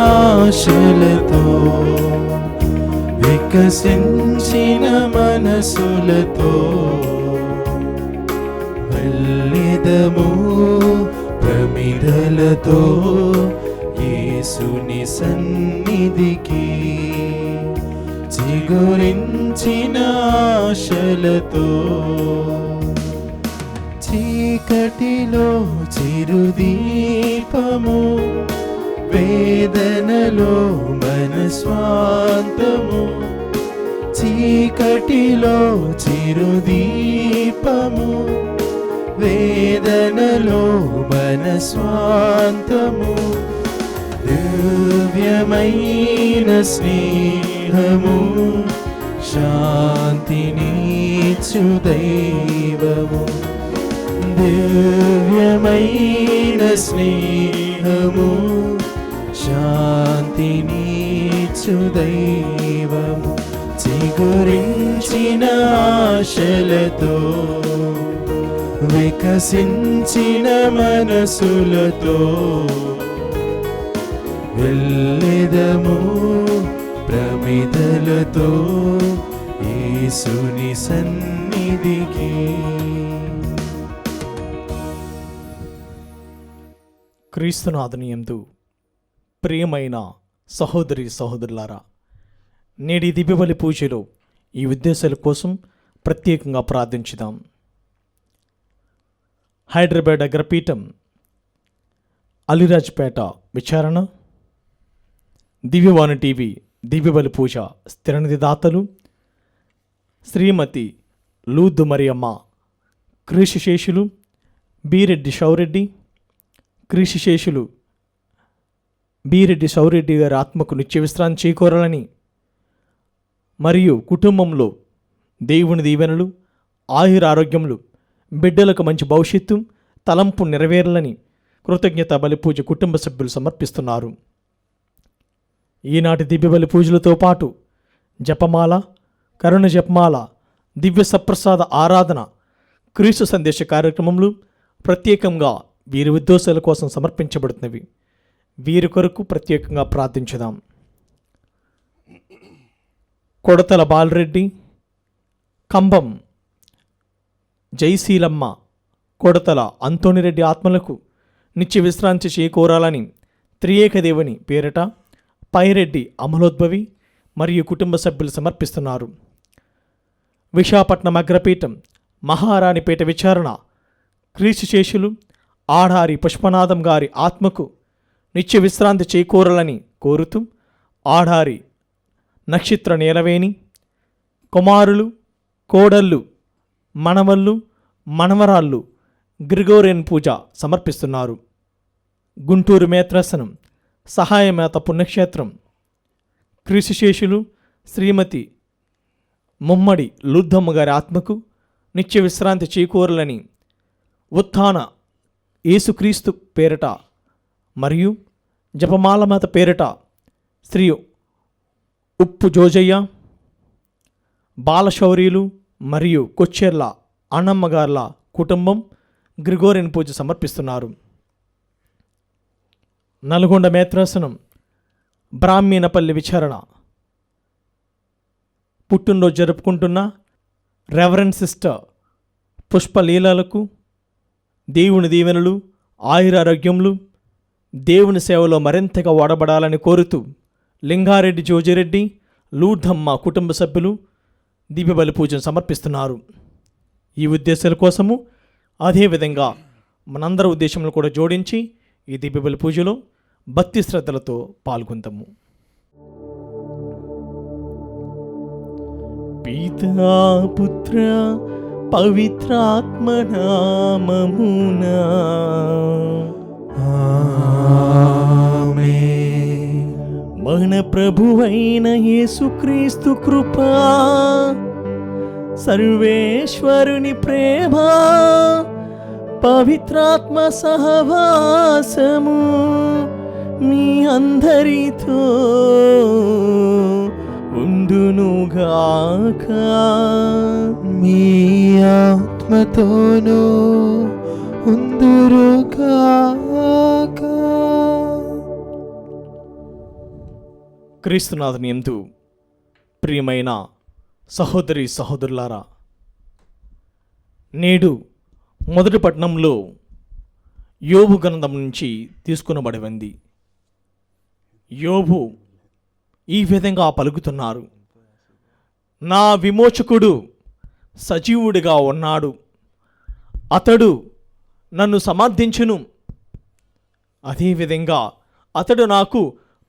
ఆశలతో వికసించిన మనసులతో వెళ్ళెదము ప్రమిదలతో యేసుని సన్నిధికి. చిగురించిన ఆశలతో చీకటిలో చిరుదీపము, వేదనలో మనస్వాంతము. చీకటిలో చిరుదీపము, వేదనలో మనస్వాంతము. దివ్యమైన స్నేహము, శాంతినిచ్చు దైవము. దివ్యమైన స్నేహము, శాంతినిచ్చు దైవము. చిగురించిన ఆశలతో వికసించిన మనసులతో వెళ్ళెదము ప్రమిదలతో యేసుని సన్నిధికి. క్రీస్తునాథుని యందు ప్రియమైన సహోదరి సహోదరులారా, నేటి దివ్యబలి పూజలో ఈ ఉద్దేశాల కోసం ప్రత్యేకంగా ప్రార్థించుదాం. హైదరాబాద్ అగ్రపీఠం అలీరాజ్పేట విచారణ, దివ్యవాణి టీవీ దివ్యబలి పూజ స్థిరనిధి దాతలు శ్రీమతి లూద్దు మరియమ్మ, క్రీశిశేషులు బీరెడ్డి షౌరెడ్డి, క్రీశిశేషులు బీరెడ్డి షౌరెడ్డి గారి ఆత్మకు నిత్య విశ్రాంతి చేకూరాలని మరియు కుటుంబంలో దేవుని దీవెనలు, ఆయురారోగ్యములు, బిడ్డలకు మంచి భవిష్యత్తు తలంపు నెరవేరాలని కృతజ్ఞత బలి పూజ కుటుంబ సభ్యులు సమర్పిస్తున్నారు. ఈనాటి దివ్య బలి పూజలతో పాటు జపమాల, కరుణ జపమాల, దివ్య సప్రసాద ఆరాధన, క్రీస్తు సందేశ కార్యక్రమములు ప్రత్యేకంగా వీరి ఉద్దేశాల కోసం సమర్పించబడుతున్నవి. వీరి కొరకు ప్రత్యేకంగా ప్రార్థించుదాం. కొడతల బాలరెడ్డి, కంబం జయశీలమ్మ, కొడతల అంతోనిరెడ్డి ఆత్మలకు నిత్య విశ్రాంతి చేకూరాలని త్రియేక దేవుని పేరట పైరెడ్డి అమలోద్భవి మరియు కుటుంబ సభ్యులు సమర్పిస్తున్నారు. విశాఖపట్నం అగ్రపీఠం మహారాణిపేట విచారణ క్రీశిశేషులు ఆడారి పుష్పనాథం గారి ఆత్మకు నిత్య విశ్రాంతి చేకూరాలని కోరుతూ ఆడారి నక్షత్ర నేలవేణి కుమారులు, కోడళ్ళు, మనవళ్ళు, మనవరాళ్ళు గ్రిగోరియన్ పూజ సమర్పిస్తున్నారు. గుంటూరు మేత్రాసనం సహాయమేత పుణ్యక్షేత్రం క్రీశిశేషులు శ్రీమతి ముమ్మడి లూద్దమ్మ గారి ఆత్మకు నిత్య విశ్రాంతి చేకూరాలని ఉత్థాన యేసుక్రీస్తు పేరట మరియు జపమాలమాత పేరట శ్రీ ఉప్పు జోజయ్య, బాలశౌర్యులు మరియు కొచ్చెర్ల అన్నమ్మగార్ల కుటుంబం గ్రిగోరియన్ పూజ సమర్పిస్తున్నారు. నల్గొండ మేత్రాసనం బ్రాహ్మీణపల్లి విచారణ పుట్టినరోజు జరుపుకుంటున్న రెవరెండ్ సిస్టర్ పుష్పలీలలకు దేవుని దీవెనలు, ఆయురారోగ్యములు, దేవుని సేవలో మరింతగా వాడబడాలని కోరుతూ లింగారెడ్డి జోజిరెడ్డి, లూర్ధమ్మ కుటుంబ సభ్యులు దివ్యబలి పూజను సమర్పిస్తున్నారు. ఈ ఉద్దేశాల కోసము అదేవిధంగా మనందరి ఉద్దేశంలో కూడా జోడించి ఈ దివ్యబలి పూజలో భక్తి శ్రద్ధలతో పాల్గొందాము. పితా పుత్ర పవిత్రాత్మ నామమునా ఆమేన్. మన ప్రభువైన యేసుక్రీస్తు కృపా, సర్వేశ్వరుని ప్రేమ, పవిత్రాత్మ సహవాసము మీ అందరితో ఉండునుగాక. మీ ఆత్మతోనూ ఉందురుగాక. క్రీస్తునాథుని యందు ప్రియమైన సహోదరి సహోదరులారా, నేడు మొదటి పట్టణంలో యోబు గ్రంథం నుంచి తీసుకునబడింది. యోబు ఈ విధంగా పలుకుతున్నారు: నా విమోచకుడు సజీవుడిగా ఉన్నాడు, అతడు నన్ను సమర్థించును. అదేవిధంగా అతడు నాకు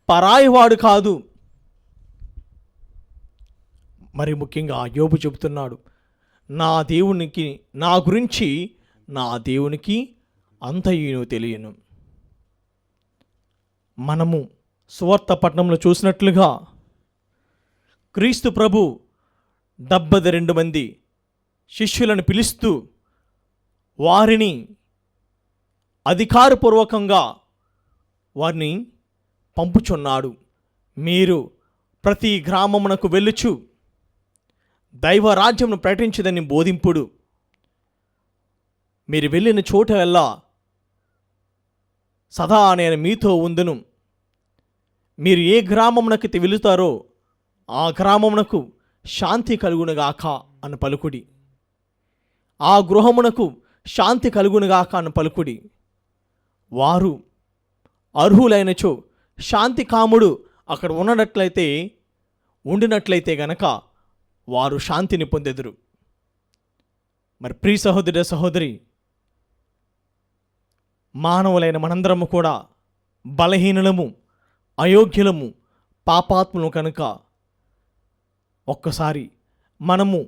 పరాయివాడు కాదు. మరి ముఖ్యంగా యోబు చెబుతున్నాడు, నా గురించి నా దేవునికి అంతయును తెలియను. మనము సువార్త పట్టణంలో చూసినట్లుగా క్రీస్తు ప్రభు 72 మంది శిష్యులను పిలుస్తూ వారిని అధికారపూర్వకంగా వారిని పంపుచున్నాడు. మీరు ప్రతి గ్రామమునకు వెళ్ళుచు దైవరాజ్యమును ప్రకటించదని బోధింపుడు. మీరు వెళ్ళిన చోట వెళ్ళా సదా నేను మీతో ఉందును. మీరు ఏ గ్రామమునకు వెళుతారో ఆ గ్రామమునకు శాంతి కలుగునుగాక అని పలుకుడి. ఆ గృహమునకు శాంతి కలుగునుగాక అని పలుకుడి. వారు అర్హులైనచో శాంతి కాముడు అక్కడ ఉండినట్లయితే గనక వారు శాంతిని పొందెదరు. మరి ప్రియ సహోదర సహోదరి, మానవులైన మనందరము కూడా బలహీనులము, అయోగ్యులము, పాపాత్ములు కనుక ఒక్కసారి మనము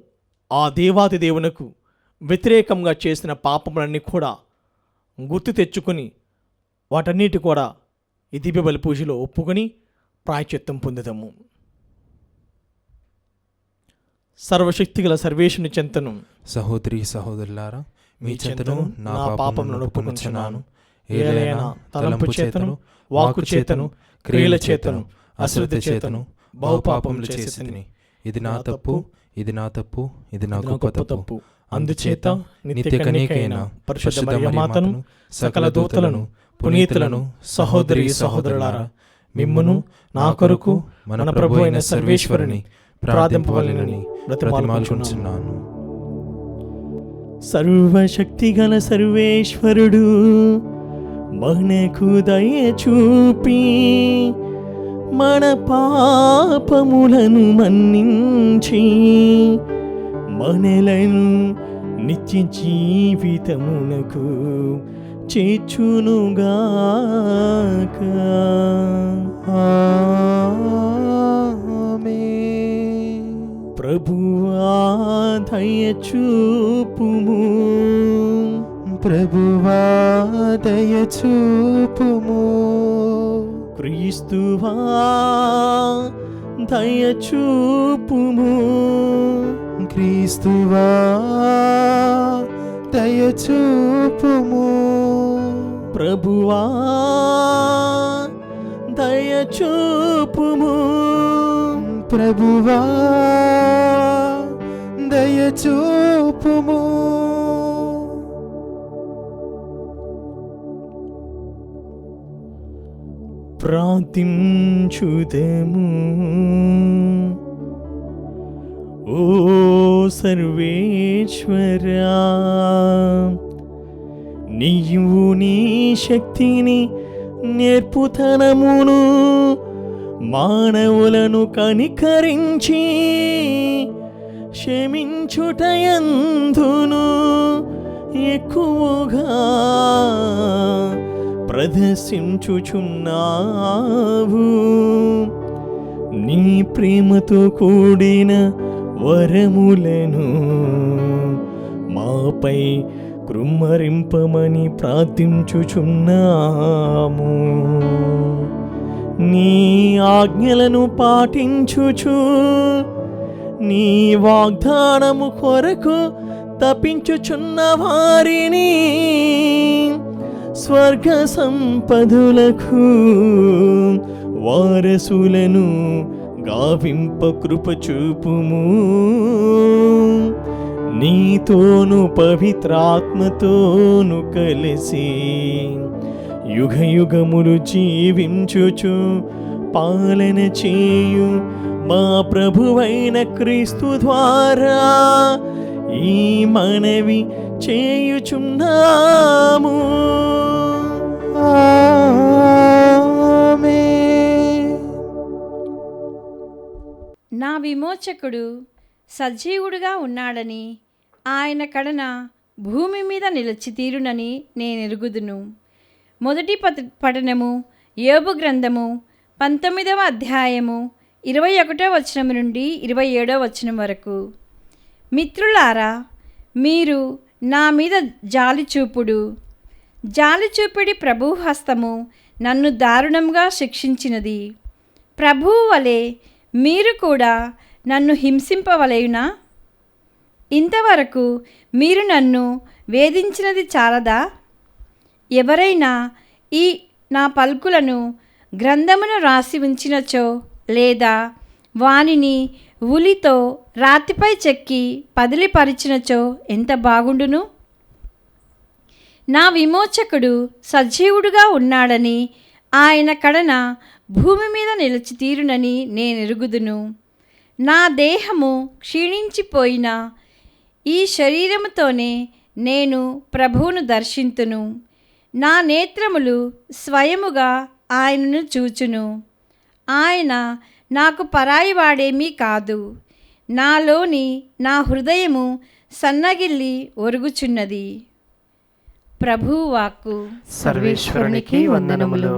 ఆ దేవాది దేవునకు వ్యతిరేకంగా చేసిన పాపములన్నీ కూడా గుర్తు తెచ్చుకొని వాటన్నిటి కూడా ఈ దివ్య బలి పూజలో ఒప్పుకొని ప్రాయశ్చిత్తం పొందుదాము. సర్వశక్తిగల సర్వేశుని చెంతను సహోదరి సహోదరులారా, మీ చెంతను నా పాపములను ఒప్పుకొనుచున్నాను. ఏలైనా తలంపు చేతను, వాక్కు చేతను, క్రియల చేతను, అశ్రద్ధ చేతను బహుపాపములు చేసితిని. ఇది నా తప్పు, ఇది నా తప్పు, ఇది నా గొప్ప తప్పు. అందుచేత నిత్య కన్యకైన పరిశుద్ధ మరియమాతను, సకల దూతలను, పునీతులను, సహోదరి సహోదరులారా, మిమ్మును నా కొరకు మన ప్రభు అయిన సర్వేశ్వరుని ప్రార్థింపవలెనని బ్రతిమాలుకొనుచున్నాను. సర్వశక్తిగల సర్వేశ్వరుడు మనకు దయ చూపి మన పాపములను మన్నించి మనలను నిత్య జీవితమునకు చేర్చునుగాక. ఆమేన్. ప్రభువా దయ చూపుము, ప్రభువా దయ చూపుము. క్రీస్తువా దయ చూపుము, క్రీస్తువా దయ చూపుము. ప్రభువా దయ చూపుము, ప్రభువా దయ చూపుము. ప్రార్థించుదము. ఓ సర్వేశ్వరా, నీవు నీ శక్తిని నేర్పుతనమును మానవులను కనికరించి క్షమించుటయందును ఎక్కువగా ప్రదర్శించుచున్నావు. నీ ప్రేమతో కూడిన వరములను మాపై కృమ్మరింపమని ప్రార్థించుచున్నాము. నీ ఆజ్ఞలను పాటించుచు నీ వాగ్దానము కొరకు తపించుచున్న వారిని స్వర్గ సంపదలకు వారసులను గావింప కృప చూపుము. నీతోను పవిత్రాత్మతోను కలిసి యుగ యుగములు జీవించుచు పాలన చేయు మా ప్రభువైన క్రీస్తు ద్వారా ఈ మనవి చేయుచున్నాము. ఆమేన్. నా విమోచకుడు సజీవుడుగా ఉన్నాడని, ఆయన కడన భూమి మీద నిలిచి తీరునని నేనెరుగుదును. మొదటి పఠనము యోబు గ్రంథము 19వ అధ్యాయము 21వ వచనం నుండి 27వ వచనం వరకు. మిత్రులారా, మీరు నా మీద జాలి చూపుడి ప్రభువు హస్తము నన్ను దారుణంగా శిక్షించినది. ప్రభువు వలె మీరు కూడా నన్ను హింసింపవలయునా? ఇంతవరకు మీరు నన్ను వేధించినది చాలదా? ఎవరైనా ఈ నా పలుకులను గ్రంథమును రాసి ఉంచినచో, లేదా వానిని ఉలితో రాతిపై చెక్కి పదిలిపరిచినచో ఎంత బాగుండును. నా విమోచకుడు సజీవుడుగా ఉన్నాడని, ఆయన కడన భూమి మీద నిలిచి తీరునని నేనెరుగుదును. నా దేహము క్షీణించిపోయిన ఈ శరీరముతోనే నేను ప్రభువును దర్శింతును. నా నేత్రములు స్వయముగా ఆయనను చూచును. ఆయన నాకు పరాయివాడేమీ కాదు. నాలోని నా హృదయము సన్నగిల్లి ఒరుగుచున్నది. ప్రభువు వాక్కు. సర్వేశ్వరునికి వందనములు.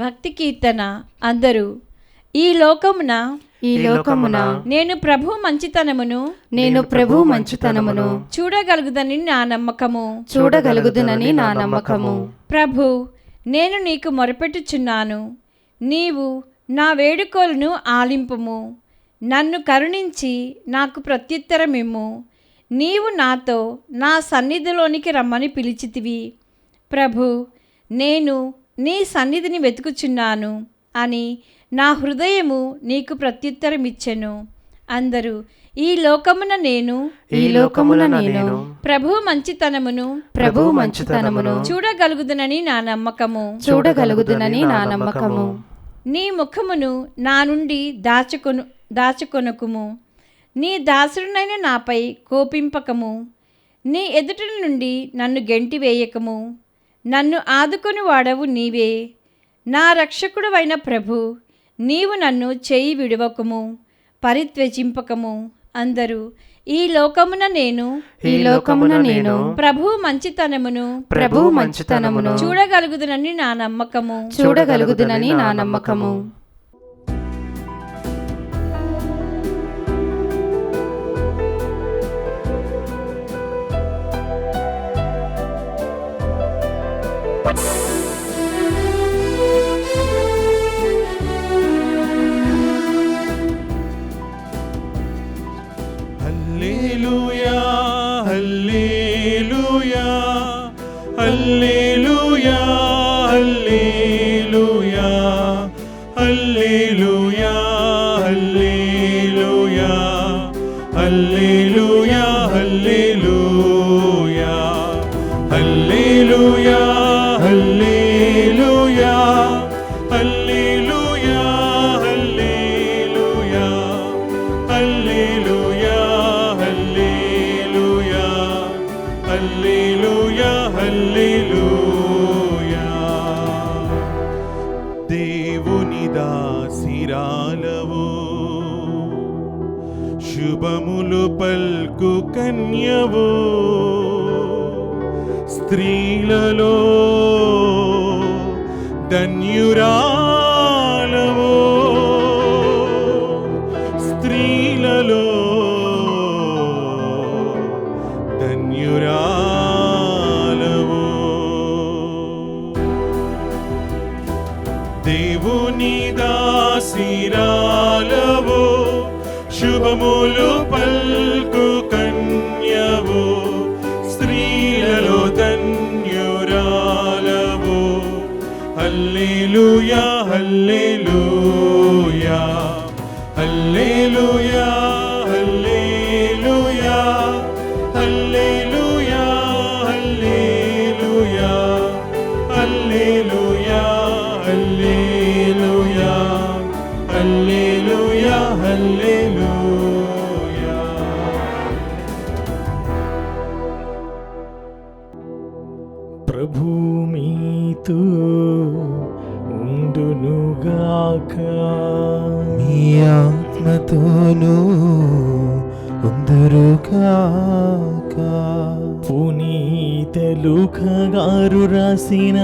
భక్తి కీర్తన. అందరూ ఈ లోకమున నేను ప్రభు మంచితనమును చూడగలుగుదని నా నమ్మకము. ప్రభు, నేను నీకు మొరపెట్టుచున్నాను. నీవు నా వేడుకోలను ఆలింపుము. నన్ను కరుణించి నాకు ప్రత్యుత్తరమిమ్ము. నీవు నాతో నా సన్నిధిలోనికి రమ్మని పిలిచితివి. ప్రభు, నేను నీ సన్నిధిని వెతుకుచున్నాను అని నా హృదయము నీకు ప్రత్యుత్తరమిచ్చెను. అందరూ ఈ లోకమున నేను ప్రభు మంచితనమును చూడగలుగుదునని నా నమ్మకము. నీ ముఖమును నా నుండి దాచుకొనకుము. నీ దాసుడునైన నాపై కోపింపకము. నీ ఎదుట నుండి నన్ను గెంటివేయకము. నన్ను ఆదుకొని వాడవు నీవే. నా రక్షకుడవైన ప్రభు, నీవు నన్ను చేయి విడువకము, పరిత్యజింపకము. అందరూ ఈ లోకమున నేను ప్రభు మంచితనమును చూడగలుగుదునని నా నమ్మకము. హల్లెలూయా, హల్లెలూయా, హల్లెలూయా, హల్లెలూయా, హల్లెలూయా, హల్లెలూయా, హల్లెలూయా, హల్లెలూయా, హల్లెలూయా, హల్లెలూయా, హల్లెలూయా, హల్లెలూయా, హల్లెలూయా, హల్లెలూయా, హల్లెలూయా, హల్లెలూయా. దేవుని దాసిరాలవో, శుభములు పల్కు కన్యవో, స్త్రీలలో ధన్యురాలవో, స్త్రీలలో ధన్యురాలవో. దేవుని దాసిరాలవో, శుభములు పల్కు కన్యవో, స్త్రీలలో ధన్యురాలవో. హల్లెలూయా, హల్లెలూయా, హల్లెలూయా, హల్లెలూయా, హల్లెలూయా, హల్లెలూయా, హల్లెలూయా, హల్లెలూయా. మీ ఆత్మతోనూ ఉందురుగాక. పునీత లూకా గారు రాసిన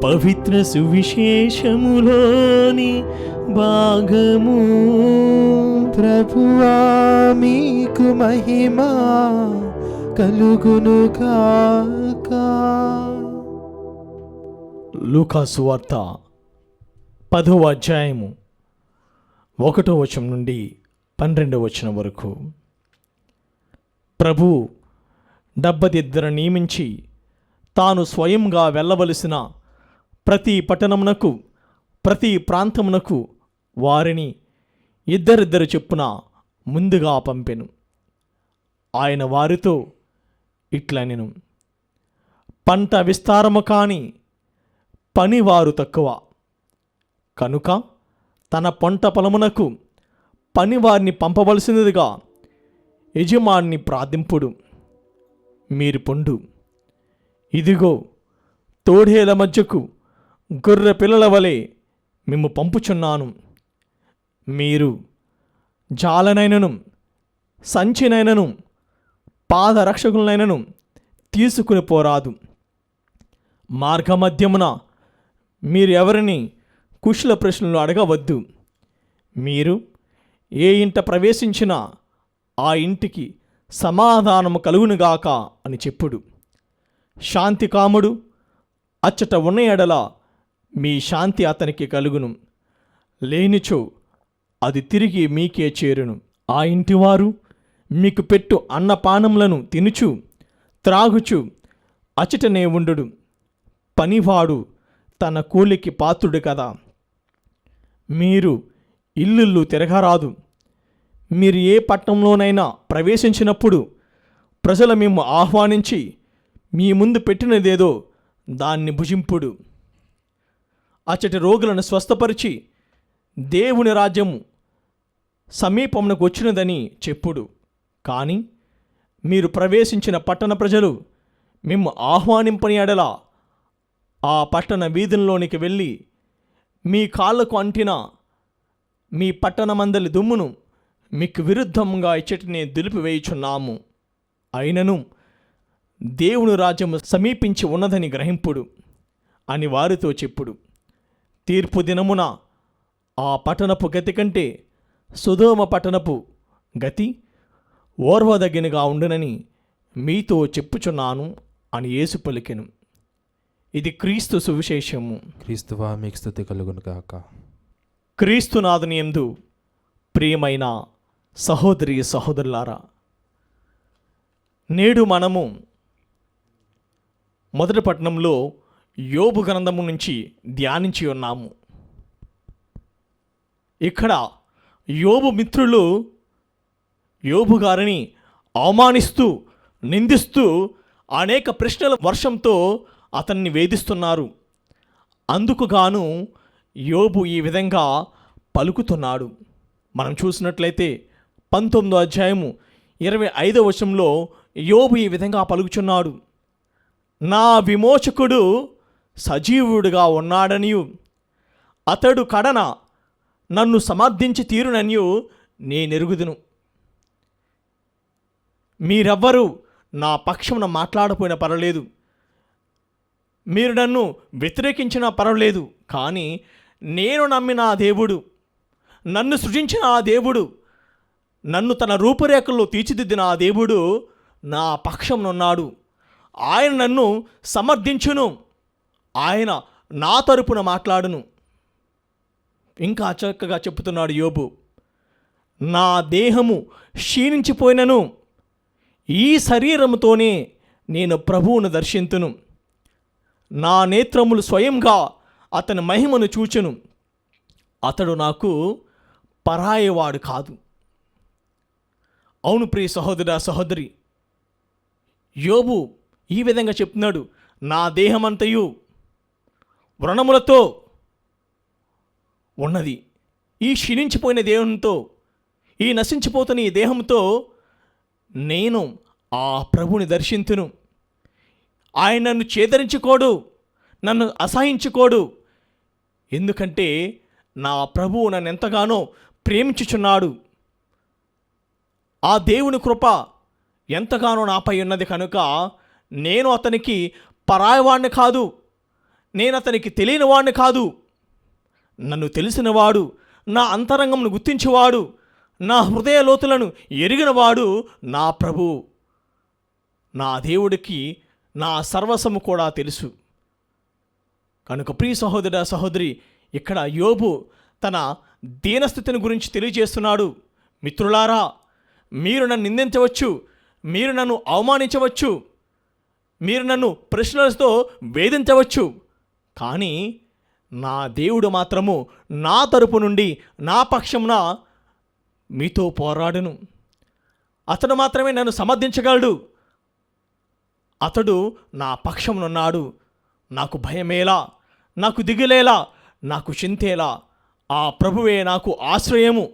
పవిత్ర సువిశేషములోని భాగము. ప్రభువా మీకు మహిమ కలుగునుగాక. లూకా సువార్త 10వ అధ్యాయము 1వ వచనం నుండి 12వ వచనం వరకు. ప్రభు 72 నియమించి తాను స్వయంగా వెళ్ళవలసిన ప్రతి పట్టణమునకు ప్రతి ప్రాంతమునకు వారిని ఇద్దరిద్దరు చొప్పున ముందుగా పంపెను. ఆయన వారితో ఇట్లనెను, పంట విస్తారము కాని పనివారు తక్కువ కనుక తన పంట పొలమునకు పనివారిని పంపవలసినదిగా యజమాని ప్రార్థింపుడు. మీరు పొండు, ఇదిగో తోడేల మధ్యకు గొర్రె పిల్లల వలె మేము పంపుచున్నాను. మీరు జాలనైనను సంచినైనను పాదరక్షకులనైనను తీసుకుని పోరాదు. మార్గమధ్యమున మీరు ఎవరిని కుశల ప్రశ్నలు అడగవద్దు. మీరు ఏ ఇంట ప్రవేశించినా ఆ ఇంటికి సమాధానము కలుగునుగాక అని చెప్పుడు. శాంతి కాముడు అచ్చట ఉన్న ఎడల మీ శాంతి అతనికి కలుగును, లేనిచో అది తిరిగి మీకే చేరును. ఆ ఇంటివారు మీకు పెట్టు అన్నపానములను తినుచు త్రాగుచు అచ్చటనే ఉండుడు. పనివాడు తన కూలికి పాత్రుడు కదా. మీరు ఇల్లుళ్ళు తిరగరాదు. మీరు ఏ పట్టణంలోనైనా ప్రవేశించినప్పుడు ప్రజల మేము ఆహ్వానించి మీ ముందు పెట్టినదేదో దాన్ని భుజింపుడు. అచ్చటి రోగులను స్వస్థపరిచి దేవుని రాజ్యము సమీపమునకు వచ్చినదని చెప్పుడు. కానీ మీరు ప్రవేశించిన పట్టణ ప్రజలు మేము ఆహ్వానింపని ఎడల ఆ పట్టణ వీధుల్లోనికి వెళ్ళి మీ కాళ్ళకు అంటిన మీ పట్టణమందలి దుమ్మును మీకు విరుద్ధంగా ఇచ్చటినే దులిపివేయుచున్నాము. అయినను దేవుని రాజ్యము సమీపించి ఉన్నదని గ్రహింపుడు అని వారితో చెప్పుడు. తీర్పు దినమున ఆ పట్టణపు గతి కంటే సొదొమ పట్టణపు గతి ఓర్వదగినగా ఉండునని మీతో చెప్పుచున్నాను అని యేసు పలికెను. ఇది క్రీస్తు సువిశేషము. క్రీస్తువా మీకు స్తుతి కలుగునుగాక. క్రీస్తునాథుని యందు ప్రియమైన సహోదరి సహోదరులారా, నేడు మనము మొదటి పట్టణంలో యోబు గ్రంథము నుంచి ధ్యానించి ఉన్నాము. ఇక్కడ యోబు మిత్రులు యోబు గారిని అవమానిస్తూ నిందిస్తూ అనేక ప్రశ్నల వర్షంతో అతన్ని వేధిస్తున్నారు. అందుకు గాను యోబు ఈ విధంగా పలుకుతున్నాడు. మనం చూసినట్లయితే 19వ అధ్యాయము 25వ వచనంలో యోబు ఈ విధంగా పలుకుచున్నాడు. నా విమోచకుడు సజీవుడుగా ఉన్నాడనియు అతడు కడన నన్ను సమర్థించి తీరుననియు నేనెరుగుదును. మీరెవ్వరూ నా పక్షమున మాట్లాడపోయినా పర్వాలేదు, మీరు నన్ను వ్యతిరేకించినా పర్వాలేదు, కానీ నేను నమ్మిన ఆ దేవుడు, నన్ను సృజించిన ఆ దేవుడు, నన్ను తన రూపురేఖల్లో తీర్చిదిద్దిన ఆ దేవుడు నా పక్షమునున్నాడు. ఆయన నన్ను సమర్థించును, ఆయన నా తరపున మాట్లాడును. ఇంకా చక్కగా చెప్తున్నాడు యోబు, నా దేహము క్షీణించిపోయినను ఈ శరీరముతోనే నేను ప్రభువును దర్శింతును. నా నేత్రములు స్వయంగా అతని మహిమను చూచెను. అతడు నాకు పరాయేవాడు కాదు. అవును ప్రియ సహోదర సహోదరి, యోబు ఈ విధంగా చెప్తున్నాడు, నా దేహమంతయు వ్రణములతో ఉన్నది. ఈ క్షీణించిపోయిన దేహంతో, ఈ నశించిపోతున్న ఈ దేహంతో నేను ఆ ప్రభుని దర్శింతును. ఆయన నన్ను చేదరించుకోడు, నన్ను అసహించుకోడు. ఎందుకంటే నా ప్రభువు నన్ను ఎంతగానో ప్రేమించుచున్నాడు, ఆ దేవుని కృప ఎంతగానో నాపై ఉన్నది కనుక నేను అతనికి పరాయవాణ్ణి కాదు, నేను అతనికి తెలియని వాడిని కాదు. నన్ను తెలిసినవాడు, నా అంతరంగంను గుర్తించేవాడు, నా హృదయ లోతులను ఎరిగినవాడు నా ప్రభు. నా దేవుడికి నా సర్వస్వము కూడా తెలుసు. కనుక ప్రియ సహోదర సహోదరి, ఇక్కడ యోబు తన దీనస్థితిని గురించి తెలియజేస్తున్నాడు. మిత్రులారా, మీరు నన్ను నిందించవచ్చు, మీరు నన్ను అవమానించవచ్చు, మీరు నన్ను ప్రశ్నలతో వేధించవచ్చు, కానీ నా దేవుడు మాత్రము నా తరపు నుండి నా పక్షమున మీతో పోరాడును. అతడు మాత్రమే నన్ను సమర్థించగలడు. అతడు నా పక్షమునున్నాడు. నాకు భయమేలా, నాకు దిగులేలా, నాకు చింతేలా. ఆ ప్రభువే నాకు ఆశ్రయము,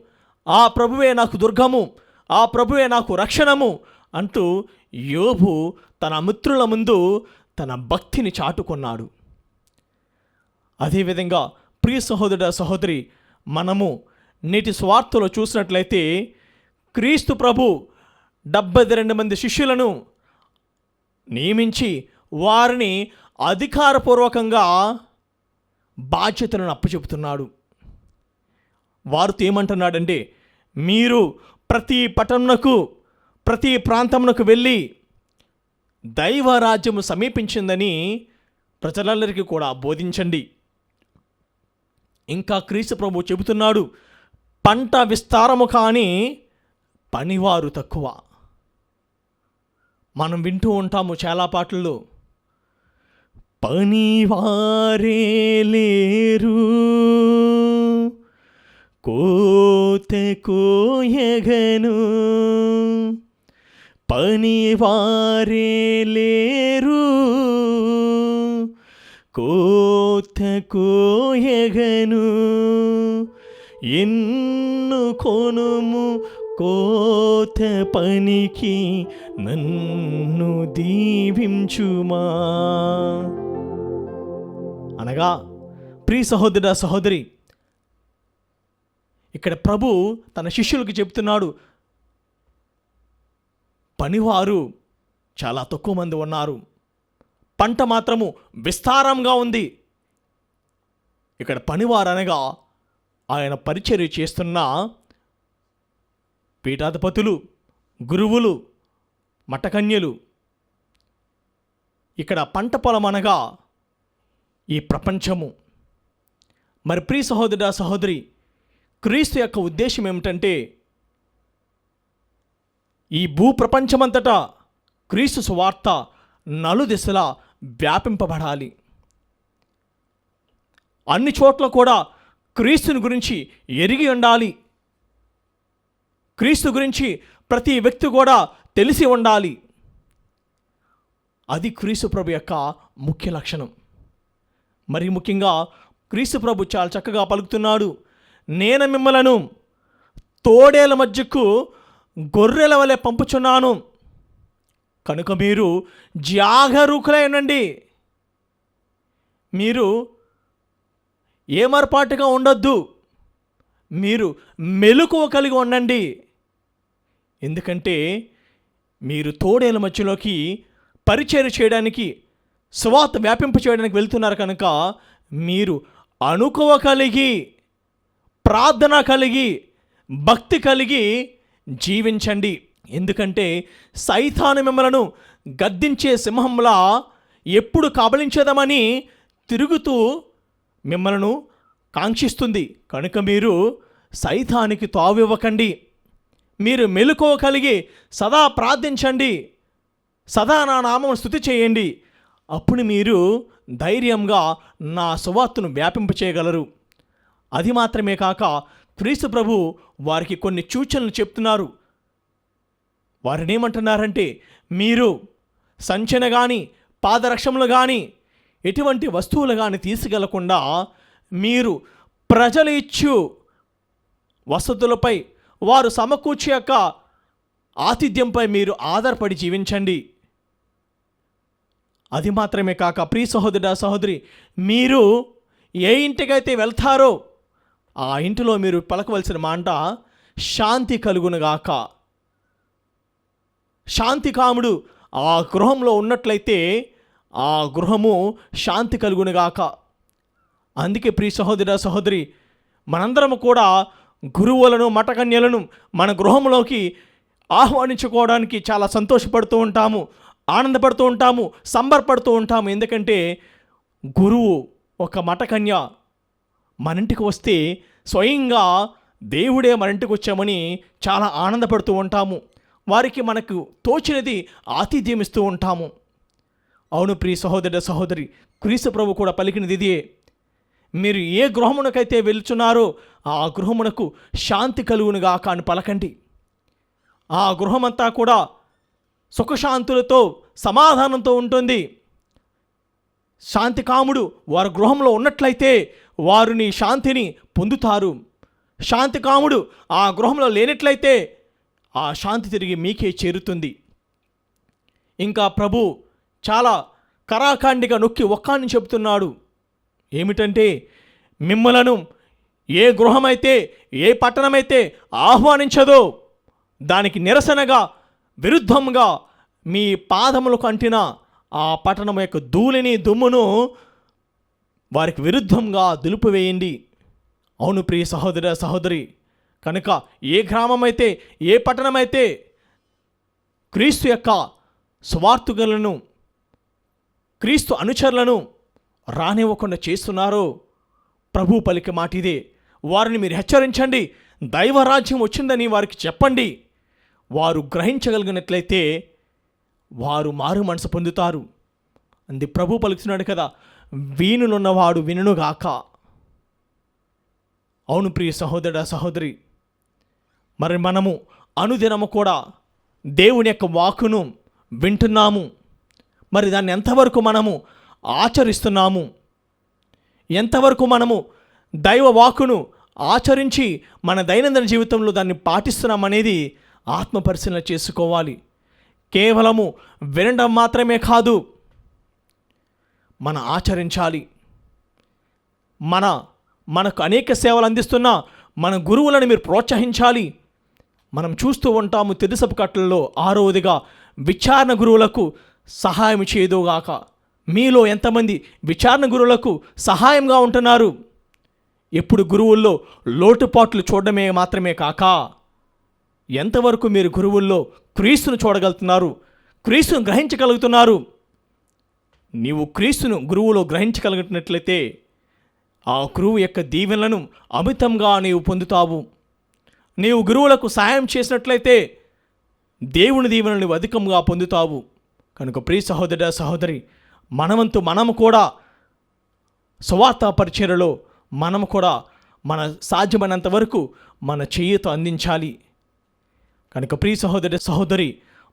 ఆ ప్రభువే నాకు దుర్గము, ఆ ప్రభువే నాకు రక్షణము అంటూ యోబు తన మిత్రుల ముందు తన భక్తిని చాటుకున్నాడు. అదేవిధంగా ప్రియ సహోదర సహోదరి, మనము నేటి స్వార్థలో చూసినట్లయితే క్రీస్తు ప్రభు 72 మంది శిష్యులను నియమించి వారిని అధికారపూర్వకంగా బాధ్యతలను అప్పచెపుతున్నాడు. వారితో ఏమంటున్నాడంటే, మీరు ప్రతి పట్టణమునకు ప్రతి ప్రాంతమునకు వెళ్ళి దైవరాజ్యము సమీపించిందని ప్రజలందరికీ కూడా బోధించండి. ఇంకా క్రీస్తు ప్రభు చెబుతున్నాడు, పంట విస్తారము కానీ పనివారు తక్కువ. మనం వింటూ ఉంటాము చాలా పాటల్లో, పనివారే లేరు కోత కోయగను, పనివారే లేరు కోత కోయగను, ఎన్నుకొనుము కోత పనికి నన్ను దీవించుమా. అనగా ప్రియ సహోదర సహోదరి, ఇక్కడ ప్రభు తన శిష్యులకు చెప్తున్నాడు, పనివారు చాలా తక్కువ మంది ఉన్నారు, పంట మాత్రము విస్తారంగా ఉంది. ఇక్కడ పనివారు అనగా ఆయన పరిచర్య చేస్తున్న పీఠాధిపతులు, గురువులు, మఠకన్యలు. ఇక్కడ పంట పొలం అనగా ఈ ప్రపంచము. మరి ప్రియ సహోదర సహోదరి, క్రీస్తు యొక్క ఉద్దేశం ఏమిటంటే, ఈ భూప్రపంచమంతటా క్రీస్తు సువార్త నలుదిశలా వ్యాపింపబడాలి. అన్ని చోట్ల కూడా క్రీస్తుని గురించి ఎరిగి ఉండాలి. క్రీస్తు గురించి ప్రతి వ్యక్తి కూడా తెలిసి ఉండాలి. అది క్రీస్తు ప్రభు యొక్క ముఖ్య లక్షణం. మరి ముఖ్యంగా క్రీస్తు ప్రభు చాలా చక్కగా పలుకుతున్నాడు, నేను మిమ్మలను తోడేల మధ్యకు గొర్రెల వలె పంపుచున్నాను, కనుక మీరు జాగరూకులై ఉండండి. మీరు ఏమర్పాటుగా ఉండొద్దు, మీరు మెలకువ కలిగి ఉండండి. ఎందుకంటే మీరు తోడేల మధ్యలోకి పరిచర్య చేయడానికి, సువార్త వ్యాపింప చేయడానికి వెళ్తున్నారు కనుక మీరు అనుకువ కలిగి, ప్రార్థన కలిగి, భక్తి కలిగి జీవించండి. ఎందుకంటే సైతాను మిమ్మలను గద్దించే సింహంలా ఎప్పుడు కబళించేదామని తిరుగుతూ మిమ్మలను కాంక్షిస్తుంది. కనుక మీరు సైతానికి తావివ్వకండి. మీరు మెలకువ కలిగి సదా ప్రార్థించండి, సదా నా నామం స్తుతి చేయండి. అప్పుడు మీరు ధైర్యంగా నా సువార్తను వ్యాపింపచేయగలరు. అది మాత్రమే కాక క్రీస్తు ప్రభు వారికి కొన్ని సూచనలు చెప్తున్నారు. వారిని ఏమంటున్నారంటే, మీరు సంచన కానీ పాదరక్షములు కానీ ఎటువంటి వస్తువులు కానీ తీసుకెళ్లకుండా మీరు ప్రజలు ఇచ్చు వసతులపై, వారు సమకూర్చే యొక్క ఆతిథ్యంపై మీరు ఆధారపడి జీవించండి. అది మాత్రమే కాక ప్రియ సహోదర సహోదరి, మీరు ఏ ఇంటికైతే వెళ్తారో ఆ ఇంటిలో మీరు పలకవలసిన మాట శాంతి కలుగునుగాక. శాంతి కాముడు ఆ గృహంలో ఉన్నట్లయితే ఆ గృహము శాంతి కలుగునుగాక. అందుకే ప్రియ సహోదర సహోదరి, మనందరము కూడా గురువులను మఠకన్యలను మన గృహంలోకి ఆహ్వానించుకోవడానికి చాలా సంతోషపడుతూ ఉంటాము, ఆనందపడుతూ ఉంటాము, సంబరపడుతూ ఉంటాము. ఎందుకంటే గురువు ఒక మఠకన్య మన ఇంటికి వస్తే స్వయంగా దేవుడే మన ఇంటికి వచ్చామని చాలా ఆనందపడుతూ ఉంటాము. వారికి మనకు తోచినది ఆతిథ్యం ఇస్తూ ఉంటాము. అవును ప్రియ సహోదర సహోదరి, క్రీస్తు ప్రభు కూడా పలికినది ఇదే. మీరు ఏ గృహమునకైతే వెళ్తున్నారో ఆ గృహమునకు శాంతి కలుగునుగాక అని పలకండి. ఆ గృహమంతా కూడా సుఖశాంతులతో సమాధానంతో ఉంటుంది. శాంతి కాముడు వారి గృహంలో ఉన్నట్లయితే వారు నీ శాంతిని పొందుతారు. శాంతి కాముడు ఆ గృహంలో లేనట్లయితే ఆ శాంతి తిరిగి మీకే చేరుతుంది. ఇంకా ప్రభు చాలా కరాఖండిగా నొక్కి ఒక్కాన్ని చెబుతున్నాడు. ఏమిటంటే, మిమ్మలను ఏ గృహమైతే ఏ పట్టణమైతే ఆహ్వానించదో దానికి నిరసనగా విరుద్ధంగా మీ పాదములకు అంటిన ఆ పట్టణం యొక్క ధూళిని దుమ్మును వారికి విరుద్ధంగా దులుపువేయండి. అవును ప్రియ సహోదర సహోదరి, కనుక ఏ గ్రామమైతే ఏ పట్టణమైతే క్రీస్తు యొక్క స్వార్థులను క్రీస్తు అనుచరులను రానివ్వకుండా చేస్తున్నారో ప్రభు పలికే మాట ఇదే. వారిని మీరు హెచ్చరించండి, దైవరాజ్యం వచ్చిందని వారికి చెప్పండి. వారు గ్రహించగలిగినట్లయితే వారు మారు మనసు పొందుతారు. అంది ప్రభు పలుకుతున్నాడు కదా, వీనునున్నవాడు వినుగాక. అవును ప్రియ సహోదర సహోదరి, మరి మనము అనుదినము కూడా దేవుని యొక్క వాక్కును వింటున్నాము. మరి దాన్ని ఎంతవరకు మనము ఆచరిస్తున్నాము, ఎంతవరకు మనము దైవ వాక్కును ఆచరించి మన దైనందిన జీవితంలో దాన్ని పాటిస్తున్నామనేది ఆత్మ పరిశీలన చేసుకోవాలి. కేవలము వినడం మాత్రమే కాదు, మన ఆచరించాలి. మనకు అనేక సేవలు అందిస్తున్న మన గురువులను మీరు ప్రోత్సహించాలి. మనం చూస్తూ ఉంటాము తెలుసపు కట్టలలో 6వదిగా విచారణ గురువులకు సహాయం చేయదుగాక. మీలో ఎంతమంది విచారణ గురువులకు సహాయంగా ఉంటున్నారు? ఎప్పుడు గురువుల్లో లోటుపాట్లు చూడడమే మాత్రమే కాక ఎంతవరకు మీరు గురువుల్లో క్రీస్తును చూడగలుగుతున్నారు, క్రీస్తును గ్రహించగలుగుతున్నారు? నీవు క్రీస్తును గురువులో గ్రహించగలిగినట్లయితే ఆ గురువు యొక్క దీవెనలను అమితంగా నీవు పొందుతావు. నీవు గురువులకు సహాయం చేసినట్లయితే దేవుని దీవెనలను అధికంగా పొందుతావు. కనుక ప్రియ సహోదర సహోదరి, మనమంతు మనము కూడా సువార్త పరిచర్యలో మనము కూడా మన సాధ్యమైనంత వరకు మన చేయూత అందించాలి. కనుక ప్రియ సహోదర సహోదరి,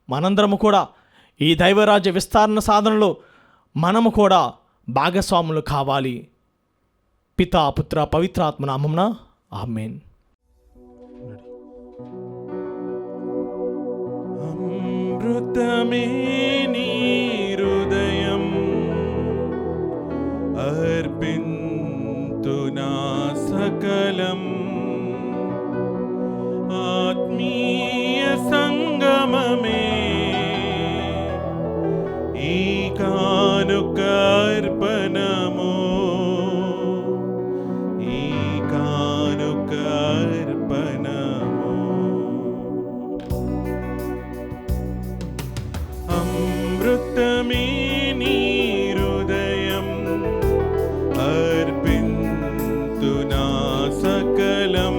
మనందరము కూడా ఈ దైవరాజ్య విస్తరణ సాధనలో మనము కూడా భాగస్వాములు కావాలి. పితా పుత్ర పవిత్రాత్మ నామమున ఆమేన్. అమృతమే నీ హృదయం అర్పింతు నా సకలం, ఆత్మీయ సంగమమే ఈ కానుక అర్పణము, ఈ కానుక అర్పణము. అమృతమే నీ హృదయం అర్పింతు నా సకలం,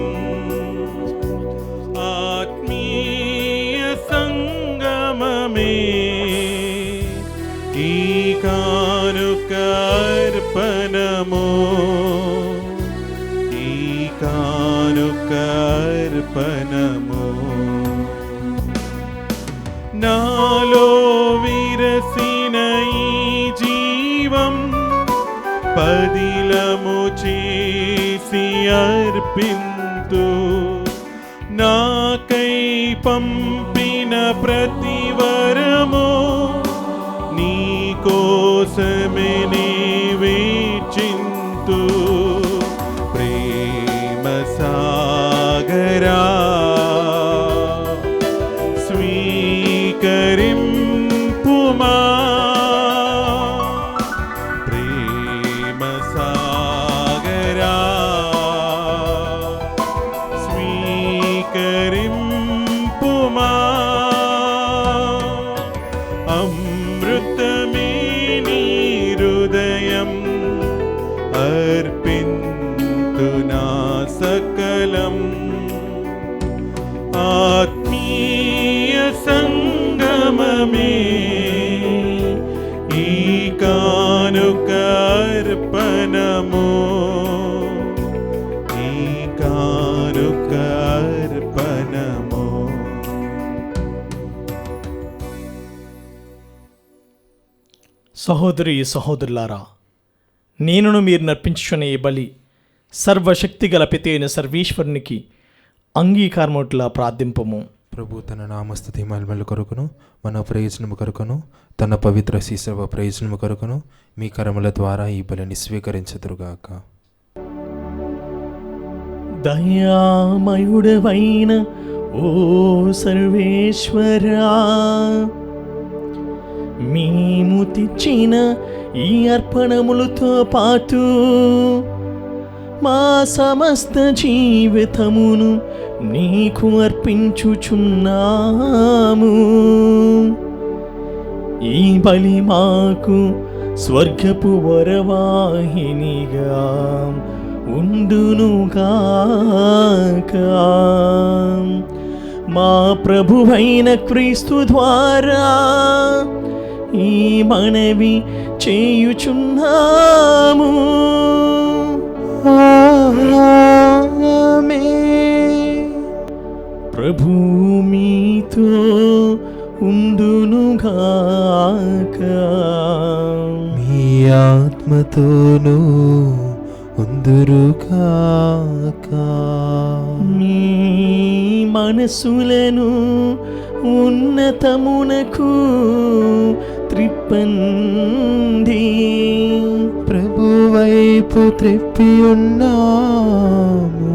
ఆత్మీయ సంగమమే ఈ కానుక అర్పణము, ఈ కానుక అర్పణము. నాలో విరసిన ఈ జీవం పదిలము చేసి అర్పింతు, నాకై పంపిన ప్రతి వరము నీ కోసమే నీ వేచింతు. ప్రేమ సకలం ఆత్మీయ సంగమమే ఈ కానుక అర్పణము ఈ కానుక అర్పణము. సహోదరి సహోదరులారా, నేనును మీరు నర్పించుచున్న ఈ బలి సర్వశక్తి గల పితైన సర్వేశ్వరునికి అంగీకారముట్లా ప్రార్థింపము. ప్రభు తన నామస్తుతి మహిమల కొరకును మన ప్రయోజనము కొరకును తన పవిత్ర శిశవ ప్రయోజనము కొరకును మీ కరముల ద్వారా ఈ బలిని స్వీకరించదురుగాక. దయామయుడవైన ఓ సర్వేశ్వరా, మేము తెచ్చిన ఈ అర్పణములతో పాటు మా సమస్త జీవితమును నీకు అర్పించుచున్నాము. ఈ బలి మాకు స్వర్గపు వరవాహినిగా ఉండునుగాక. మా ప్రభువైన క్రీస్తు ద్వారా ఈ మనవి చేయుచున్నాము. ప్రభు మీతో ఉండునుగాక. మీ ఆత్మతోనూ ఉందురుగాక. మీ మనసులను ఉన్నతమునకు త్రిప్పండి. ప్రభు వైపు త్రిప్పి ఉన్నాము.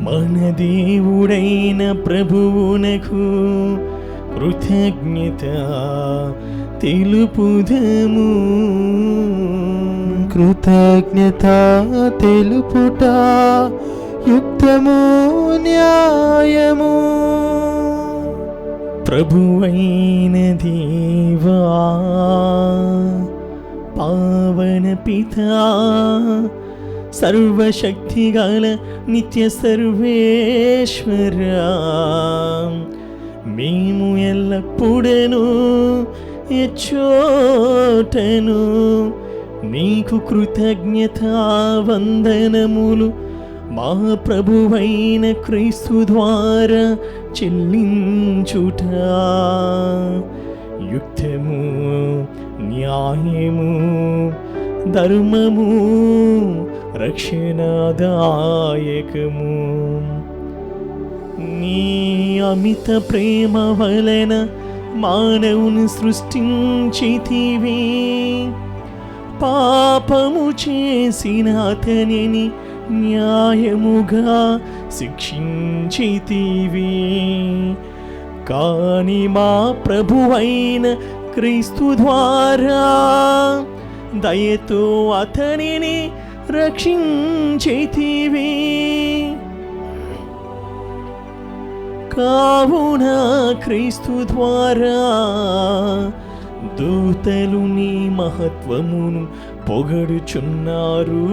మన దేవుడైన ప్రభువునకు కృతజ్ఞత తెలుపుదము. కృతజ్ఞత తెలుపుట యుక్తము న్యాయము. ప్రభువైన దేవా, పావన పితా, సర్వశక్తిగల నిత్య సర్వేశ్వరా, మేము ఎల్లప్పుడూ ఎచ్చోటను నీకు కృతజ్ఞతా వందనములు మా ప్రభువైన క్రీస్తు ద్వారా చెల్లించుట యుక్తము, న్యాయము, ధర్మము, రక్షణాదాయకము. నీ అమిత ప్రేమ వలన మానవుని సృష్టించితివి. పాపము చేసిన అతనిని న్యాయముగా శిక్షించితివి. కాని మా ప్రభువైన క్రీస్తు ద్వారా దయతో అతనిని రక్షించితివి. కావున క్రీస్తు ద్వారా దూతలు నీ మహత్వమును పొగడుచున్నారు,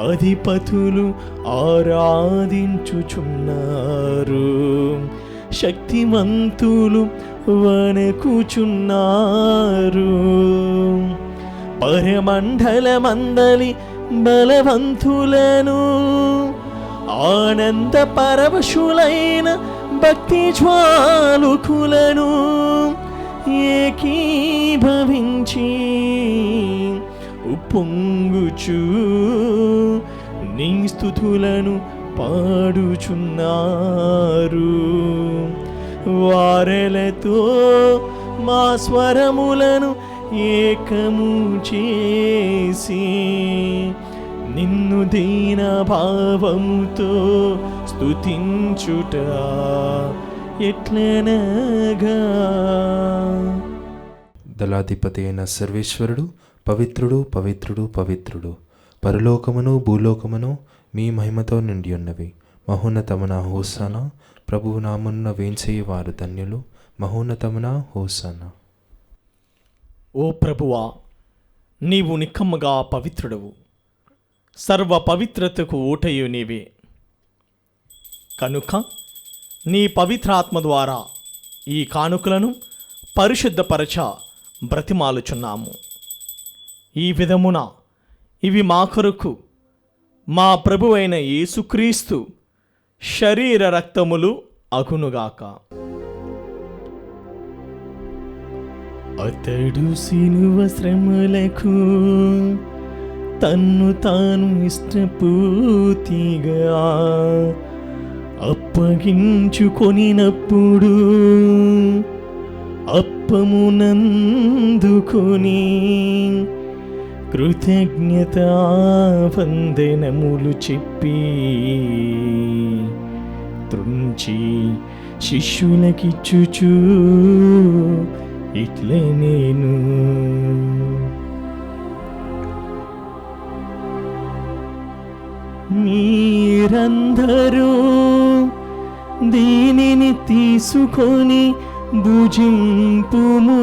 అధిపతులు ఆరాధించుచున్నారు, శక్తిమంతులు వణకుచున్నారు. పరమండలమందలి బలవంతులను ఆనంద పరవశులైన భక్తి జ్వాలుకులను ఏకీభవించి ఉప్పొంగుచు నీ స్తుతులను పాడుచున్నారు. వారలతో మా స్వరములను ఏకము చేసి నిన్ను దీన భావముతో స్తుతించుట ఎట్లనగా. దళాధిపతి అయిన సర్వేశ్వరుడు పవిత్రుడు పవిత్రుడు పవిత్రుడు, పరలోకమును భూలోకమును మీ మహిమతో నిండి ఉన్నవి. మహోన్నతమున హోసానా, ప్రభువు నామమున వేంచేయి వారు ధన్యులు. మహోన్నతమున హోసానా. ఓ ప్రభువా, నీవు నిక్కమ్మగా పవిత్రుడవు. సర్వ పవిత్రతకు ఊటయు నీవే. కనుక నీ పవిత్రాత్మ ద్వారా ఈ కానుకలను పరిశుద్ధపరచ బ్రతిమాలుచున్నాము. ఈ విధమున ఇవి మా కొరకు మా ప్రభువైన యేసుక్రీస్తు శరీర రక్తములు అగునుగాక. అతడు సిలువ శ్రమలకు తన్ను తాను ఇష్టపూర్తిగా అప్పగించుకొనినప్పుడు అప్పమునందుకొని కృతజ్ఞతా వందనములు చెప్పి త్రుంచి శిష్యులకిచ్చుచు ఇట్ల నేను మీరందరూ దీనిని తీసుకొని భుజింపుము.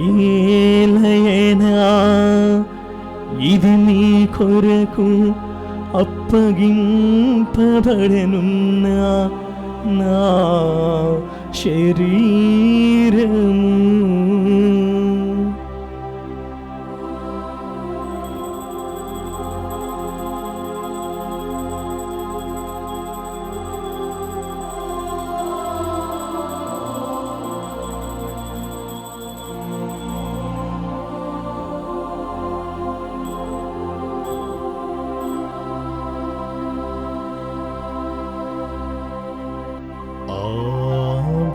ఏలయనా ఇది మీ కొరకు అప్పగింపబడనున్న నా శరీరము.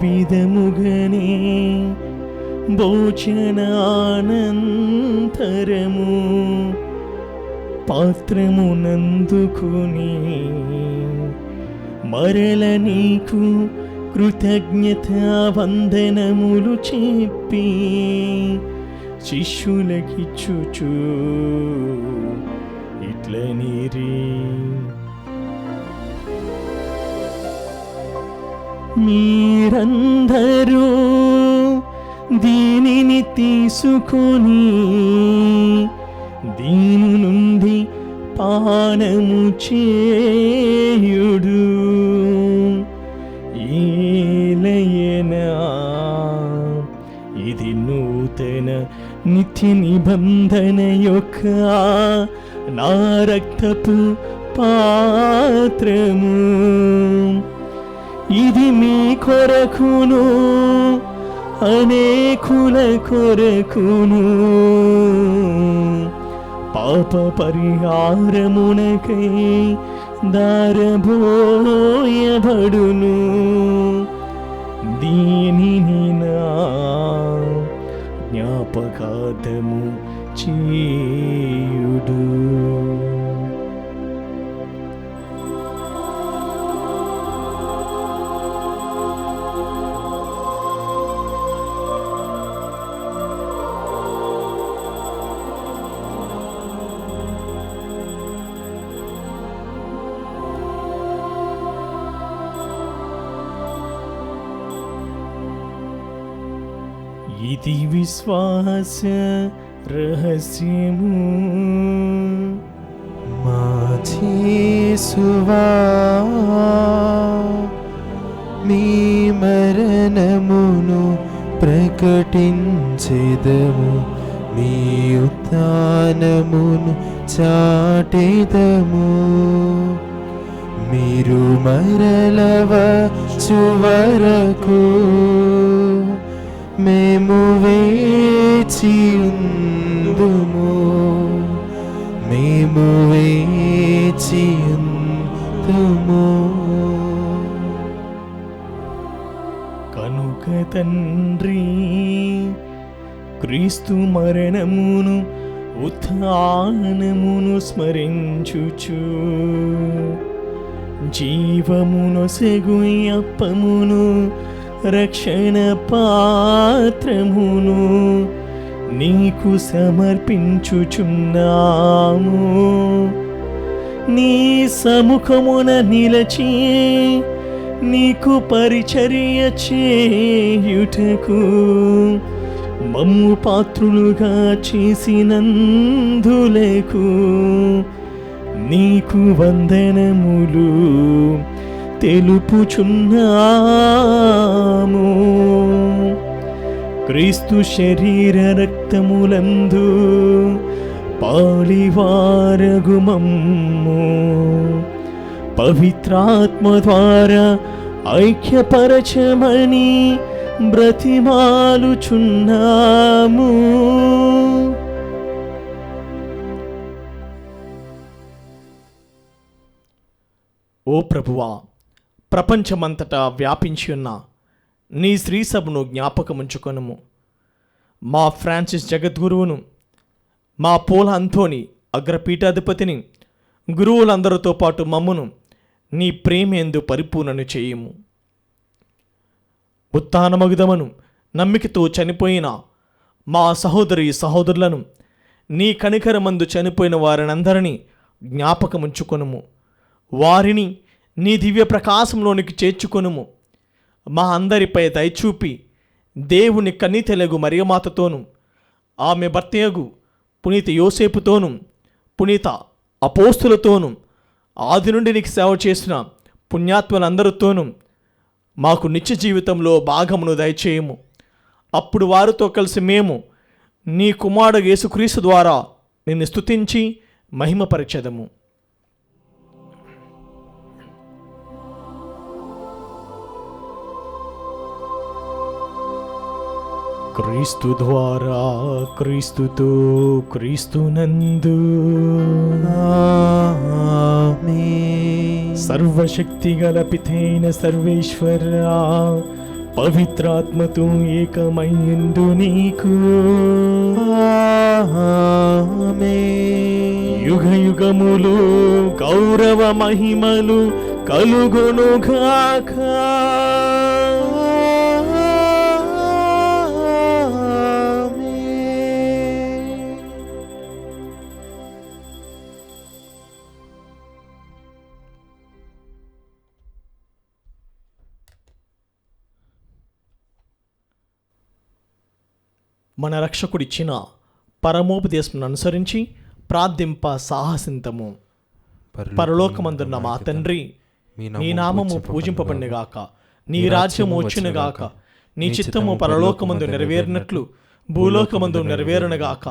విధముగనే భోజనానంతరము పాత్రమునందుకుని మరల నీకు కృతజ్ఞతా వందనములు చెప్పి శిష్యులకిచ్చుచు ఇట్లనిరి, మీరందరూ దీనిని తీసుకొని దీని నుండి పానము చేయుడు. ఏలయనా ఇది నూతన నిత్య నిబంధన యొక్క నా రక్తపు పాత్రము. ఇది మీ కొరకును అనేకుల కొరకును పాప పరిహారమునకై దారబోయబడును. దీనిని నా జ్ఞాపకార్థము చేయుడు. ఇది విశ్వాస రహస్యము. మా యేసువా మీ మరణమును ప్రకటించెదము, మీ ఉత్థానమును చాటెదము. మీరు మరల వచ్చు వరకు మేము వేచియుందుము, మేము వేచియుందుము. కనుక తండ్రి, క్రీస్తు మరణమును ఉత్థానమును స్మరించుచు జీవమునొసగు అప్పమును రక్షణ పాత్రమును నీకు సమర్పించుచున్నాము. నీ సముఖమున నిలచి నీకు పరిచర్య చేయుటకు మమ్ము పాత్రులుగా చేసినందులకు నీకు వందనములు తెలుపుచున్నాము. క్రీస్తు శరీర రక్తములందు పాలివారగు మమ్ము పవిత్రాత్మ ద్వారా ఐక్యపరచమని బ్రతిమాలుచున్నాము. ఓ ప్రభువా, ప్రపంచమంతటా వ్యాపించి ఉన్న నీ శ్రీ సభను జ్ఞాపకముంచుకొనుము. మా ఫ్రాన్సిస్ జగద్గురువును, మా పోల అంతోని అగ్రపీఠాధిపతిని, గురువులందరితో పాటు మమ్మును నీ ప్రేమేందు పరిపూర్ణను చేయుము. ఉత్థానమగుదమను నమ్మికతో చనిపోయిన మా సహోదరి సహోదరులను, నీ కనికరమందు చనిపోయిన వారినందరినీ జ్ఞాపకముంచుకొనుము. వారిని నీ దివ్య ప్రకాశంలోనికి చేర్చుకొనుము. మా అందరిపై దయచూపి దేవుని కన్నీతెలగు మరియమాతతోను, ఆమె భర్తయగు పునీత యోసేపుతోను, పునీత అపోస్తులతోను, ఆది నుండి నీకు సేవ చేసిన పుణ్యాత్మలందరితోనూ మాకు నిత్య జీవితంలో భాగమును దయచేయము. అప్పుడు వారితో కలిసి మేము నీ కుమారుడు యేసుక్రీస్తు ద్వారా నిన్ను స్తుతించి మహిమపరచెదము. క్రీస్తు ద్వారా, క్రీస్తుతో, క్రీస్తునందు సర్వశక్తి గల పితైన సర్వేశ్వరా, పవిత్రాత్మతో ఏకమైందు నీకు యుగ యుగములు గౌరవ మహిమలు కలుగునుగాక. మన రక్షకుడిచ్చిన పరమోపదేశం అనుసరించి ప్రార్థింప సాహసింతము. పరలోకమందున్న మా తండ్రి, నీ నామము పూజింపబడినగాక, నీ రాజ్యము వచ్చునుగాక, నీ చిత్తము పరలోకమందు నెరవేరినట్లు భూలోకమందు నెరవేరునుగాక.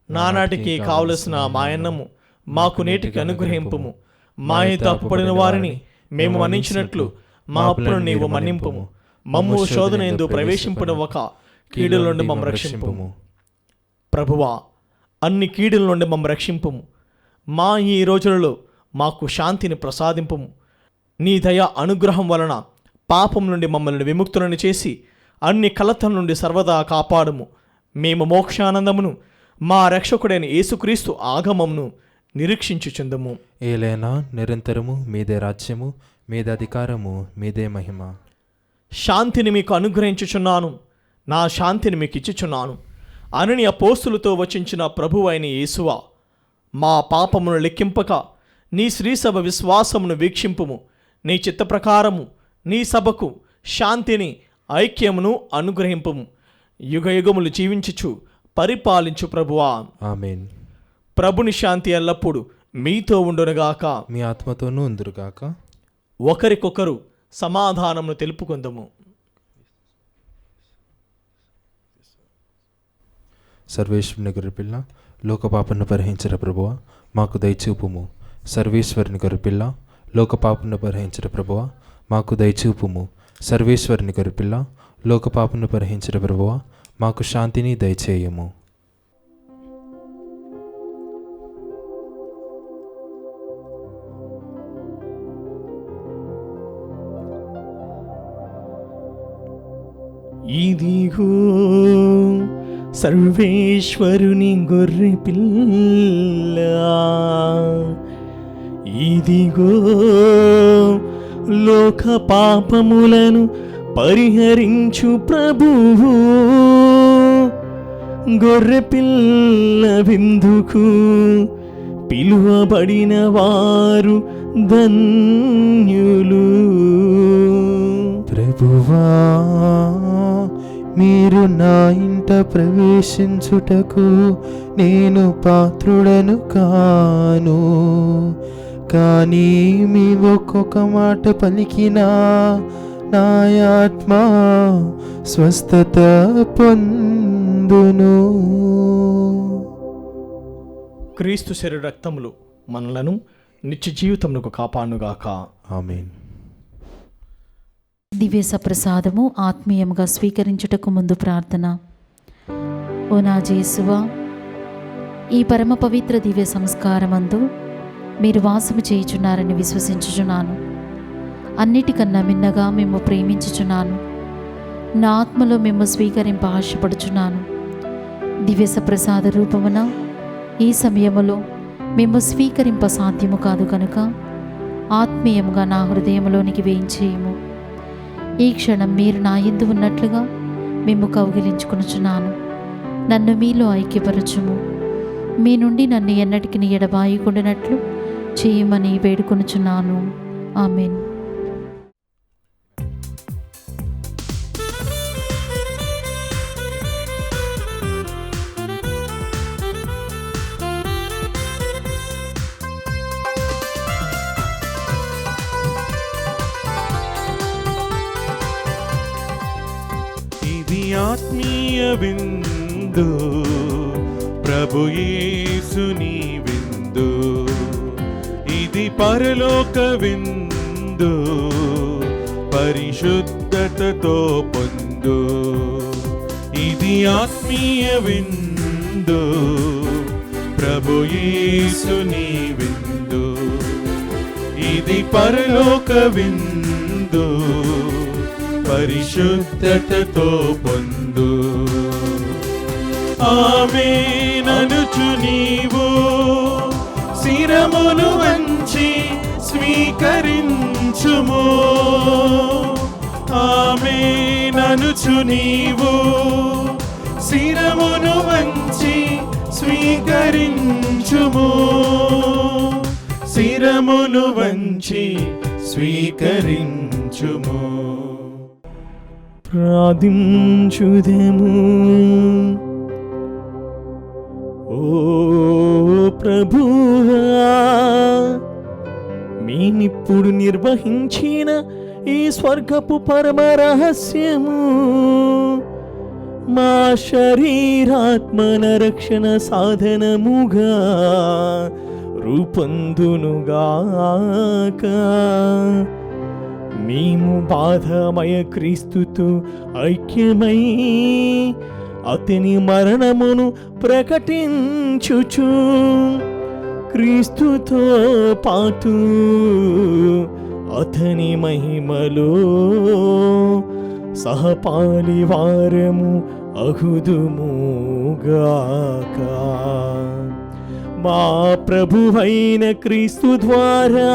నానాటికి కావలసిన మాయన్నము మాకు నేటికి అనుగ్రహింపుము. మాయ తప్పుపడిన వారిని మేము మన్నించినట్లు మా అప్పులను నీవు మన్నింపుము. మమ్ము శోధన యందు ప్రవేశింపనివ్వక కీడుల నుండి మమ్మ రక్షింపుము. ప్రభువా, అన్ని కీడుల నుండి మమ్మ రక్షింపుము. మా ఈ రోజులలో మాకు శాంతిని ప్రసాదింపుము. నీ దయ అనుగ్రహం వలన పాపం నుండి మమ్మల్ని విముక్తులను చేసి అన్ని కలతల నుండి సర్వదా కాపాడుము. మేము మోక్షానందమును మా రక్షకుడైన యేసుక్రీస్తు ఆగమమును నిరీక్షించుచుందము. ఏలైనా నిరంతరము మీదే రాజ్యము, మీదే అధికారము, మీదే మహిమ. శాంతిని మీకు అనుగ్రహించుచున్నాను, నా శాంతిని మీకు ఇచ్చుచున్నాను అని అపోస్తులతో వచించిన ప్రభువు అయిన యేసువా, మా పాపమును లెక్కింపక నీ శ్రీసభ విశ్వాసమును వీక్షింపుము. నీ చిత్త ప్రకారము నీ సభకు శాంతిని, ఐక్యమును అనుగ్రహింపుము. యుగ యుగములు జీవించుచు పరిపాలించు ప్రభువా. ఆమేన్. ప్రభుని శాంతి ఎల్లప్పుడు మీతో ఉండునుగాక, మీ ఆత్మతోనూ ఉందురుగాక. ఒకరికొకరు సమాధానమును తెలుపుకుందము. సర్వేశ్వరుని గొర్రెపిల్ల, లోకపాపను పరిహరించిన ప్రభువా, మాకు దయచూపుము. సర్వేశ్వరుని గొర్రెపిల్ల, లోకపాపను పరిహరించిన ప్రభువా, మాకు దయచూపుము. సర్వేశ్వరుని గొర్రెపిల్ల, లోకపాపను పరిహరించిన ప్రభువా, మాకు శాంతిని దయచేయము. ఇదిగో సర్వేశ్వరుని గొర్రె పిల్ల, ఇదిగో లోక పాపములను పరిహరించు ప్రభువు. గొర్రె పిల్ల విందుకు పిలువబడిన వారు ధన్యులు. ప్రభువా, మీరు నా ఇంట ప్రవేశించుటకు నేను పాత్రుడను కాను. కానీ మీ ఒక్కొక్క మాట పలికినా నా ఆత్మ స్వస్థత పొందును. క్రీస్తు శరీర రక్తములు మనలను నిత్య జీవితమునకు కాపాడుగాక. ఆమేన్. దివ్య సప్రసాదము ఆత్మీయముగా స్వీకరించుటకు ముందు ప్రార్థన. ఓ నా జేసువా, ఈ పరమ పవిత్ర దివ్య సంస్కారమందు మీరు వాసము చేయుచున్నారని విశ్వసించుచున్నాను. అన్నిటికన్నా మిన్నగా మేము ప్రేమించుచున్నాను. నా ఆత్మలో మేము స్వీకరింప ఆశపడుచున్నాను. దివ్య సప్రసాద రూపమున ఈ సమయములో మేము స్వీకరింప సాధ్యము కాదు కనుక ఆత్మీయముగా నా హృదయంలోనికి వేయించేయము. ఈ క్షణం మీరు నా యందు ఉన్నట్లుగా మేము కౌగిలించుకొనుచున్నాను. నన్ను మీలో ఐక్యపరచుము. మీ నుండి నన్ను ఎన్నటికి ఎడబాయకుండానట్లు చేయమని వేడుకొనుచున్నాను. ఆమేన్. ఇది ఆత్మీయ విందు, ప్రభు యేసుని విందు. ఇది పరలోక విందు, పరిశుద్ధతతో పొందు. ఇది ఆత్మీయ విందు, ప్రభు యేసుని విందు. ఇది పరలోక విందు, పరిశుద్ధతతో పొందు. ఆమేననుచు నీవు శిరమును వంచి స్వీకరించుము. ఆమేననుచు నీవు శిరమును వంచి స్వీకరించుము. శిరమును వంచి స్వీకరించుము. ప్రార్థించుదెము. ఓ ప్రభువా, మీనిప్పుడు నిర్వహించిన ఈ స్వర్గపు పరమ రహస్యము మా శరీరాత్మన రక్షణ సాధనముగా రూపొందునుగాక. మేము బాధమయ క్రీస్తుతో ఐక్యమై అతని మరణమును ప్రకటించుచు క్రీస్తుతో పాటు అతని మహిమలో సహపాలివారము అగుదుముగాక. మా ప్రభువైన క్రీస్తు ద్వారా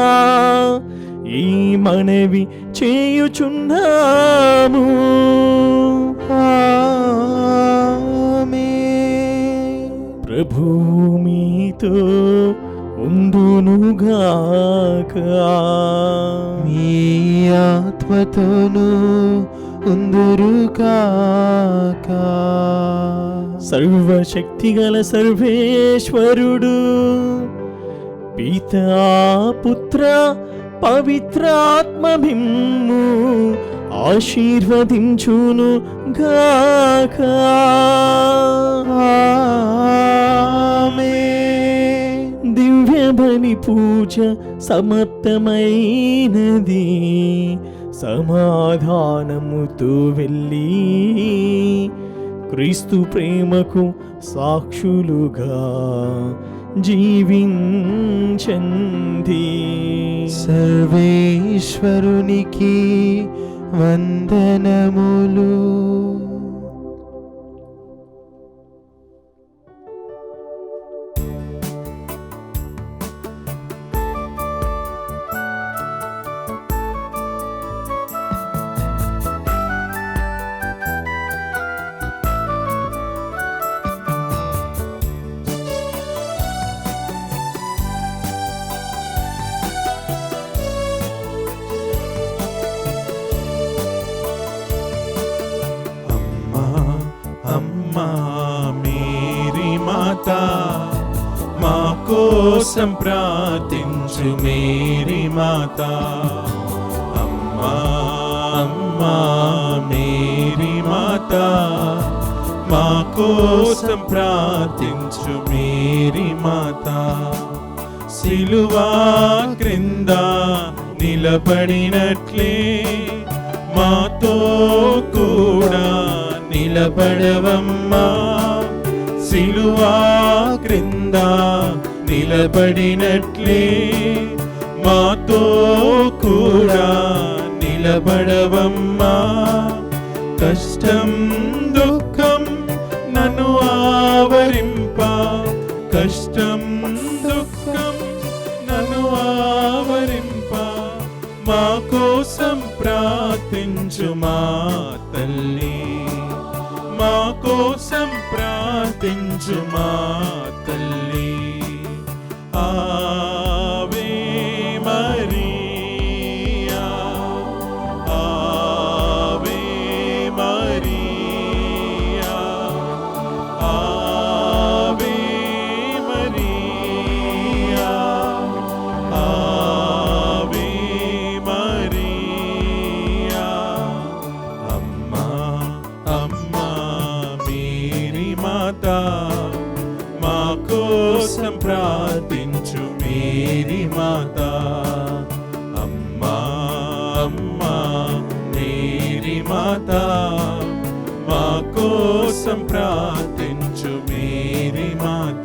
ఈ మనవి చేయుచున్నాము. ఆమేన్. ప్రభు మీతో ఉండునుగాక. మీ ఆత్మతోను ఉందురుగాక. సర్వశక్తిగల సర్వేశ్వరుడు పితా పుత్ర పవిత్రాత్మ మిమ్ము ఆశీర్వదించును గాక. ఆమేన్. దివ్య బలి పూజ సమర్థమైనది. సమాధానముతో వెళ్ళి క్రీస్తు ప్రేమకు సాక్షులుగా జీవించండి. సర్వేశ్వరునికి వందనములు. కోసం ప్రార్థించు మేరీ మాత. అమ్మా అమ్మా మేరీ మాత, మా కోసం ప్రార్థించు మేరీ మాత. సిలువా క్రింద నిలబడినట్లే మాతో కూడా నిలబడవమ్మా. సిలువా క్రింద నిలబడినట్లే మాతో కూడా నిలబడవమ్మా. కష్టం దుఃఖం నన్ను ఆవరింప, కష్టం దుఃఖం నన్ను ఆవరింప, మా కోసం ప్రార్థించు మా తల్లి, మా కోసం ప్రార్థించు మా తల్లి. ఆవే మరియా, ఆవే మరియా, ఆవే మరియా, ఆవే మరియా. అమ్మా అమ్మా మేరీ మాత, మా కోసం ప్రార్థించు మేరీ మాత. అమ్మా అమ్మా మేరీ మాత, మా కోసం ప్రార్థించు మేరీ మాత.